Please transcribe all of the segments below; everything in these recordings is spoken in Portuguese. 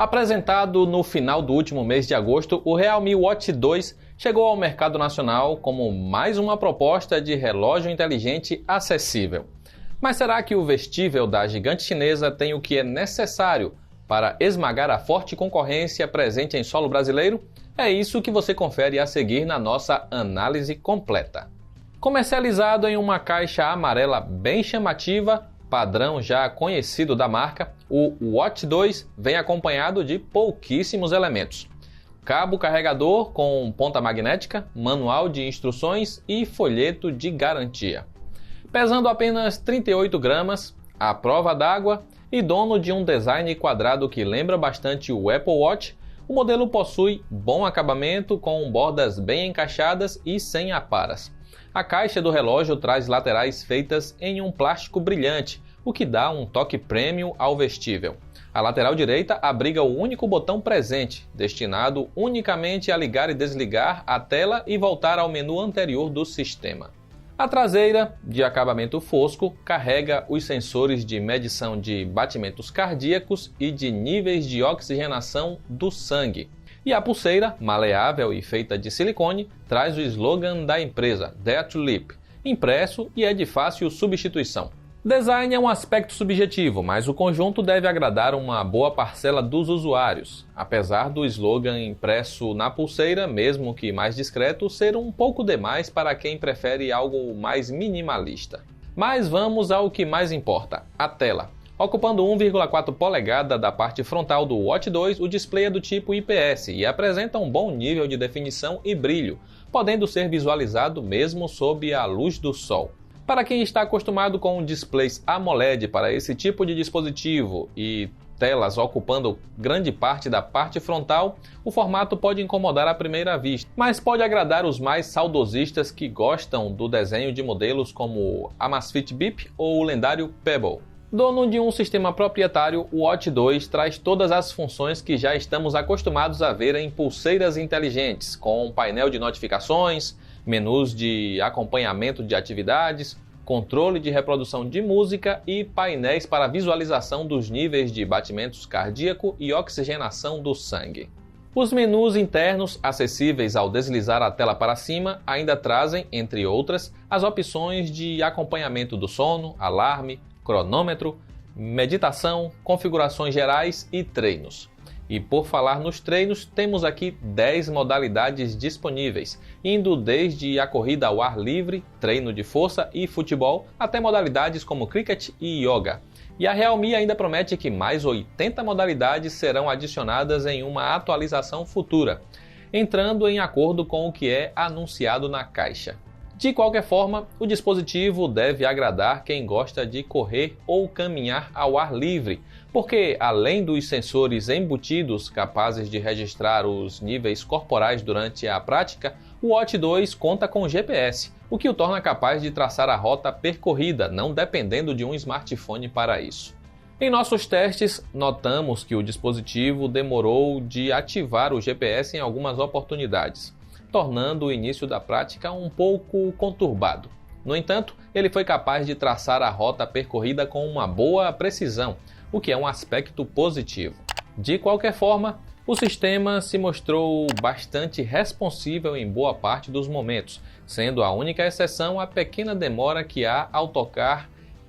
Apresentado no final do último mês de agosto, o Realme Watch 2 chegou ao mercado nacional como mais uma proposta de relógio inteligente acessível. Mas será que o vestível da gigante chinesa tem o que é necessário para esmagar a forte concorrência presente em solo brasileiro? É isso que você confere a seguir na nossa análise completa. Comercializado em uma caixa amarela bem chamativa, padrão já conhecido da marca, o Watch 2 vem acompanhado de pouquíssimos elementos. Cabo carregador com ponta magnética, manual de instruções e folheto de garantia. Pesando apenas 38 gramas, à prova d'água e dono de um design quadrado que lembra bastante o Apple Watch, o modelo possui bom acabamento com bordas bem encaixadas e sem aparas. A caixa do relógio traz laterais feitas em um plástico brilhante, o que dá um toque premium ao vestível. A lateral direita abriga o único botão presente, destinado unicamente a ligar e desligar a tela e voltar ao menu anterior do sistema. A traseira, de acabamento fosco, carrega os sensores de medição de batimentos cardíacos e de níveis de oxigenação do sangue. E a pulseira, maleável e feita de silicone, traz o slogan da empresa, Dare to Leap, impresso e é de fácil substituição. Design é um aspecto subjetivo, mas o conjunto deve agradar uma boa parcela dos usuários, apesar do slogan impresso na pulseira, mesmo que mais discreto, ser um pouco demais para quem prefere algo mais minimalista. Mas vamos ao que mais importa, a tela. Ocupando 1,4 polegada da parte frontal do Watch 2, o display é do tipo IPS e apresenta um bom nível de definição e brilho, podendo ser visualizado mesmo sob a luz do sol. Para quem está acostumado com displays AMOLED para esse tipo de dispositivo e telas ocupando grande parte da parte frontal, o formato pode incomodar à primeira vista, mas pode agradar os mais saudosistas que gostam do desenho de modelos como a Amazfit Bip ou o lendário Pebble. Dono de um sistema proprietário, o Watch 2 traz todas as funções que já estamos acostumados a ver em pulseiras inteligentes, com painel de notificações, menus de acompanhamento de atividades, controle de reprodução de música e painéis para visualização dos níveis de batimentos cardíaco e oxigenação do sangue. Os menus internos, acessíveis ao deslizar a tela para cima, ainda trazem, entre outras, as opções de acompanhamento do sono, alarme, cronômetro, meditação, configurações gerais e treinos. E por falar nos treinos, temos aqui 10 modalidades disponíveis, indo desde a corrida ao ar livre, treino de força e futebol, até modalidades como cricket e yoga. E a Realme ainda promete que mais 80 modalidades serão adicionadas em uma atualização futura, entrando em acordo com o que é anunciado na caixa. De qualquer forma, o dispositivo deve agradar quem gosta de correr ou caminhar ao ar livre, porque além dos sensores embutidos capazes de registrar os níveis corporais durante a prática, o Watch 2 conta com GPS, o que o torna capaz de traçar a rota percorrida, não dependendo de um smartphone para isso. Em nossos testes, notamos que o dispositivo demorou de ativar o GPS em algumas oportunidades, tornando o início da prática um pouco conturbado. No entanto, ele foi capaz de traçar a rota percorrida com uma boa precisão, o que é um aspecto positivo. De qualquer forma, o sistema se mostrou bastante responsível em boa parte dos momentos, sendo a única exceção a pequena demora que há ao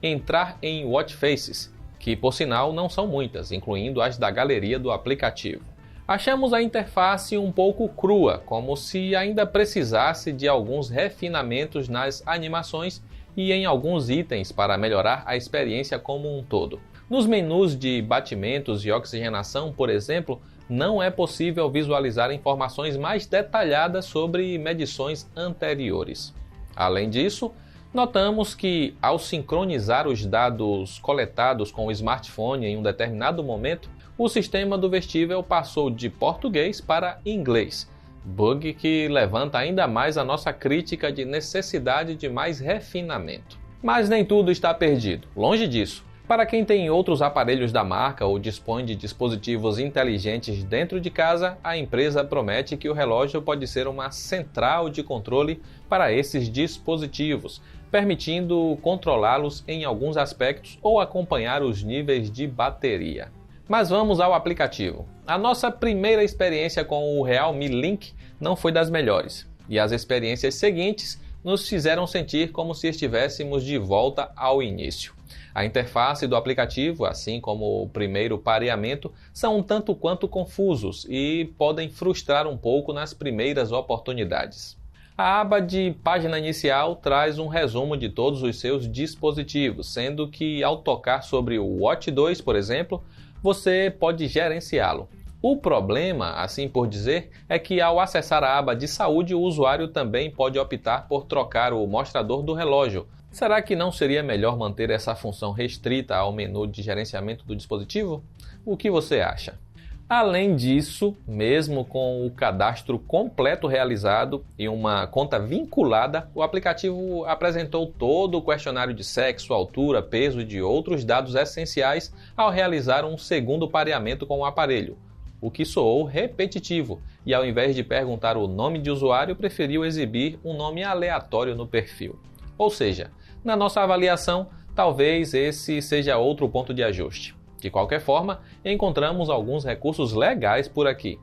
entrar em Watch Faces, que por sinal não são muitas, incluindo as da galeria do aplicativo. Achamos a interface um pouco crua, como se ainda precisasse de alguns refinamentos nas animações e em alguns itens para melhorar a experiência como um todo. Nos menus de batimentos e oxigenação, por exemplo, não é possível visualizar informações mais detalhadas sobre medições anteriores. Além disso, notamos que, ao sincronizar os dados coletados com o smartphone em um determinado momento, o sistema do vestível passou de português para inglês, bug que levanta ainda mais a nossa crítica de necessidade de mais refinamento. Mas nem tudo está perdido, longe disso. Para quem tem outros aparelhos da marca ou dispõe de dispositivos inteligentes dentro de casa, a empresa promete que o relógio pode ser uma central de controle para esses dispositivos, permitindo controlá-los em alguns aspectos ou acompanhar os níveis de bateria. Mas vamos ao aplicativo. A nossa primeira experiência com o Realme Link não foi das melhores, e as experiências seguintes nos fizeram sentir como se estivéssemos de volta ao início. A interface do aplicativo, assim como o primeiro pareamento, são um tanto quanto confusos e podem frustrar um pouco nas primeiras oportunidades. A aba de página inicial traz um resumo de todos os seus dispositivos, sendo que ao tocar sobre o Watch 2, por exemplo, você pode gerenciá-lo. O problema, assim por dizer, é que ao acessar a aba de saúde, o usuário também pode optar por trocar o mostrador do relógio. Será que não seria melhor manter essa função restrita ao menu de gerenciamento do dispositivo? O que você acha? Além disso, mesmo com o cadastro completo realizado e uma conta vinculada, o aplicativo apresentou todo o questionário de sexo, altura, peso e de outros dados essenciais ao realizar um segundo pareamento com o aparelho, o que soou repetitivo, e ao invés de perguntar o nome de usuário, preferiu exibir um nome aleatório no perfil. Ou seja, na nossa avaliação, talvez esse seja outro ponto de ajuste. De qualquer forma, encontramos alguns recursos legais por aqui.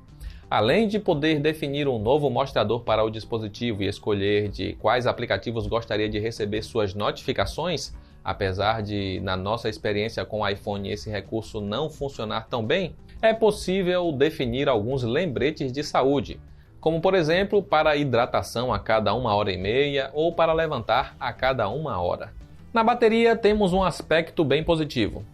Além de poder definir um novo mostrador para o dispositivo e escolher de quais aplicativos gostaria de receber suas notificações, apesar de, na nossa experiência com o iPhone, esse recurso não funcionar tão bem, é possível definir alguns lembretes de saúde, como por exemplo para hidratação a cada 1h30 ou para levantar a cada 1 hora. Na bateria temos um aspecto bem positivo.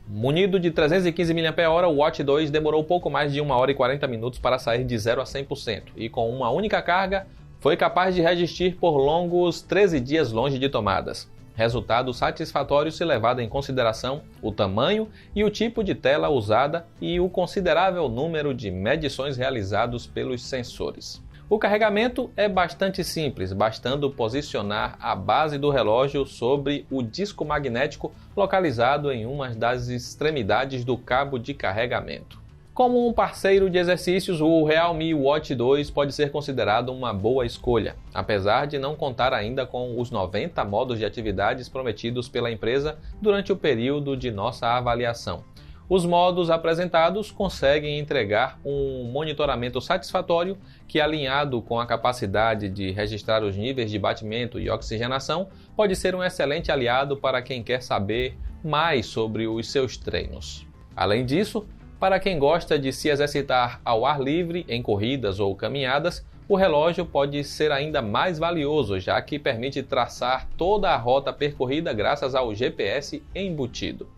Munido de 315 mAh, o Watch 2 demorou pouco mais de 1h40 para sair de 0 a 100% e com uma única carga foi capaz de resistir por longos 13 dias longe de tomadas. Resultado satisfatório se levado em consideração o tamanho e o tipo de tela usada e o considerável número de medições realizados pelos sensores. O carregamento é bastante simples, bastando posicionar a base do relógio sobre o disco magnético localizado em uma das extremidades do cabo de carregamento. Como um parceiro de exercícios, o Realme Watch 2 pode ser considerado uma boa escolha, apesar de não contar ainda com os 90 modos de atividades prometidos pela empresa durante o período de nossa avaliação. Os modos apresentados conseguem entregar um monitoramento satisfatório que, alinhado com a capacidade de registrar os níveis de batimento e oxigenação, pode ser um excelente aliado para quem quer saber mais sobre os seus treinos. Além disso, para quem gosta de se exercitar ao ar livre, em corridas ou caminhadas, o relógio pode ser ainda mais valioso, já que permite traçar toda a rota percorrida graças ao GPS embutido.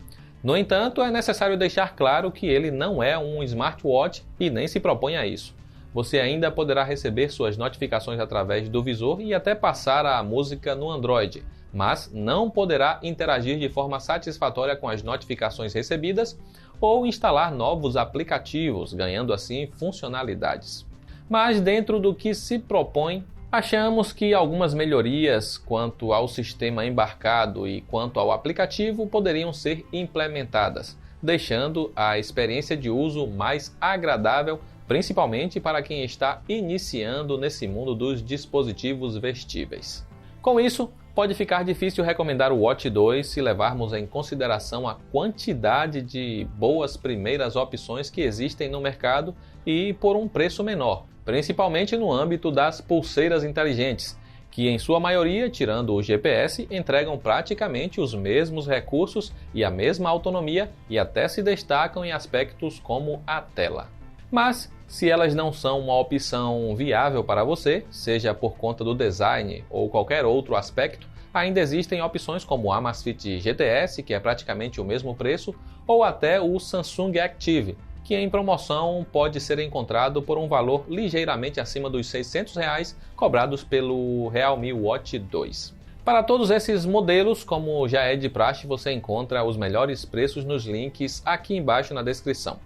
No entanto, é necessário deixar claro que ele não é um smartwatch e nem se propõe a isso. Você ainda poderá receber suas notificações através do visor e até passar a música no Android, mas não poderá interagir de forma satisfatória com as notificações recebidas ou instalar novos aplicativos, ganhando assim funcionalidades. Mas dentro do que se propõe, achamos que algumas melhorias quanto ao sistema embarcado e quanto ao aplicativo poderiam ser implementadas, deixando a experiência de uso mais agradável, principalmente para quem está iniciando nesse mundo dos dispositivos vestíveis. Com isso, pode ficar difícil recomendar o Watch 2 se levarmos em consideração a quantidade de boas primeiras opções que existem no mercado e por um preço menor, principalmente no âmbito das pulseiras inteligentes, que em sua maioria, tirando o GPS, entregam praticamente os mesmos recursos e a mesma autonomia e até se destacam em aspectos como a tela. Mas, se elas não são uma opção viável para você, seja por conta do design ou qualquer outro aspecto, ainda existem opções como o Amazfit GTS, que é praticamente o mesmo preço, ou até o Samsung Active, que em promoção pode ser encontrado por um valor ligeiramente acima dos R$600 cobrados pelo Realme Watch 2. Para todos esses modelos, como já é de praxe, você encontra os melhores preços nos links aqui embaixo na descrição.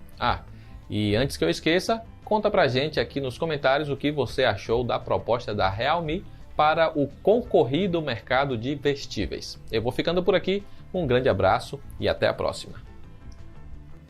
E antes que eu esqueça, conta pra gente aqui nos comentários o que você achou da proposta da Realme para o concorrido mercado de vestíveis. Eu vou ficando por aqui, um grande abraço e até a próxima.